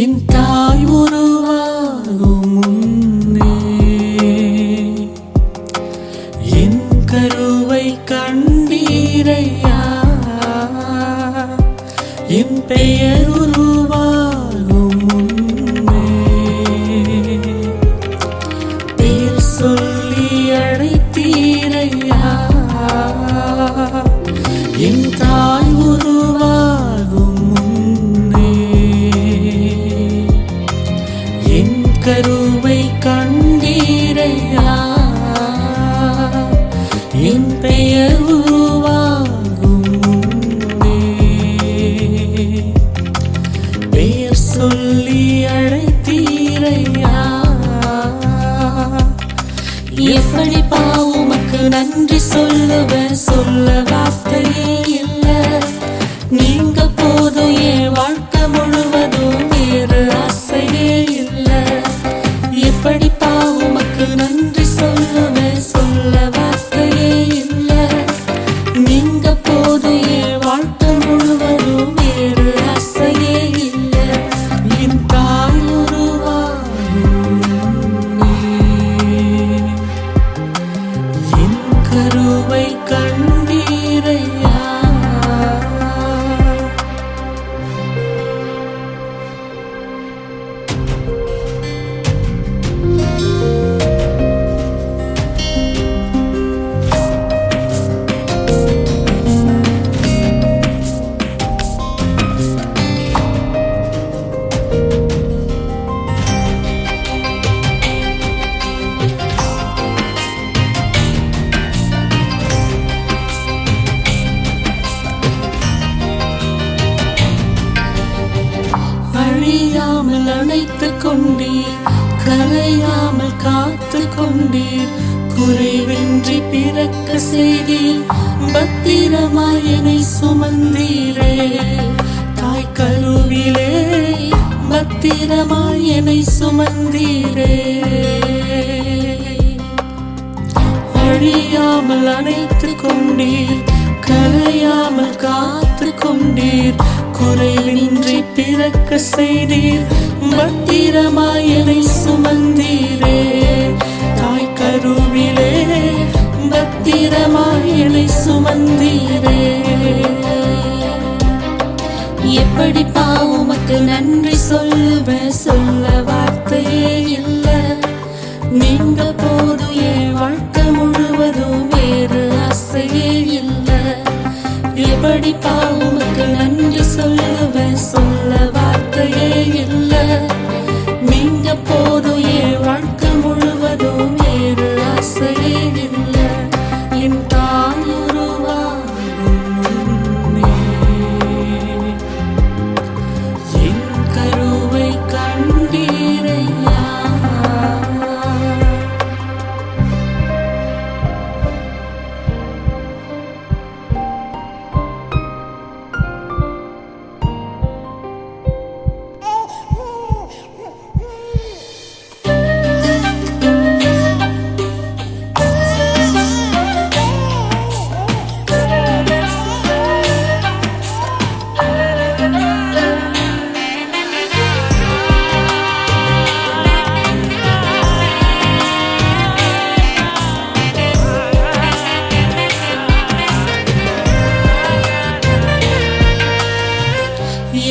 என் தாய் உருவாகும் முன்னே என் கருவை கண்டீரையா. என் பெயர் உருவாகும் முன்னே பேர் சொல்லி அழைத்தீரையா. என் தாய் உருவாகும் முன்னே என் கருவை கண்டீரையா. என் பெயர் உருவாகும் முன்னே பெயர் சொல்லி அழைத்தீரையா. எப்படி உமக்கு நன்றி சொல்லுவேன், சொல்ல வார்த்தையே இல்லை. நீங்க போதும் என் வாழ்க்கை முழுவதும், வேறு ஆசையே இல்லை. எப்படி உமக்கு நன்றி சொல்லுவேன், சொல்ல வார்த்தையே இல்லை. நீங்க போதும் என் வாழ்க்கை முழுவதும், வேறு ஆசையே இல்லை. என் தாய் உருவாகும் என் கருவை கண்டீரையா. அழியாமல் அணைத்துக் கொண்டீர், கரையாமல் காத்து கொண்டீர். குறைவின்றி பிறக்க செய்தீர், பத்திரமாய் என்னை சுமந்தீரே. தாய் கருவிலே பத்திரமாய் என்னை சுமந்தீரே. அழியாமல் அணைத்துக் கொண்டீர், கரையாமல் காத்து கொண்டீர். குறைவின்றி பிறக்க செய்தீர், பத்திரமாய் என்னை சுமந்தீரே. தாய் கருவிலே பத்திரமாய் என்னை சுமந்தீரே. எப்படி உமக்கு நன்றி சொல்லுவேன், சொல்ல வார்த்தையே இல்லை. நீங்க போதும் என் வாழ்க்கை முழுவதும், வேறு ஆசையே இல்லை. எப்படி உமக்கு நன்றி சொல்லுவேன், சொல்ல வார்த்தையே இல்லை. நீங்க போதும் என் வாழ்க்கை முழுவதும், வேறு ஆசையே இல்லை. என் தாய் உருவாகும் முன்னே என் கருவை கண்டீரையா.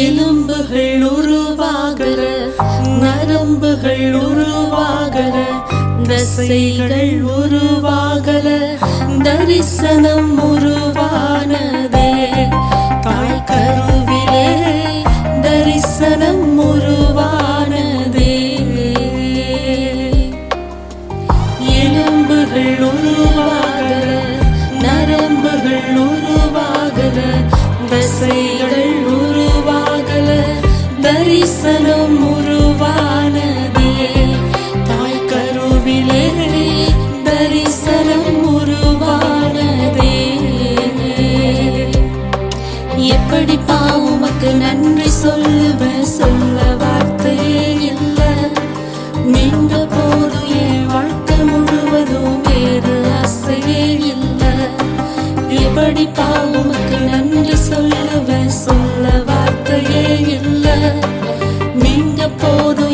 எலும்புகள் உருவாகல, நரம்புகள் உருவாகல, தசைகள் உருவாகல, தரிசனம் உருவானதே. தாய் கருவிலே தரிசனம் உருவானதே. எலும்புகள் உருவாகல, நரம்புகள் உருவாகல, தசைகள் உருவாகல, தரிசனம் உருவானதே. தாய் கருவிலே தரிசனம் உருவானதே. எப்படி உமக்கு நன்றி சொல்லுவேன், சொல்ல வார்த்தையே இல்லை. நீங்க போதும் என் வாழ்க்கை முழுவதும், வேறு ஆசையே இல்லை. எப்படி உமக்கு நன்றி சொல்லுவேன், சொல்ல வார்த்தையே இல்லை. நீங்க மீங்க போதும்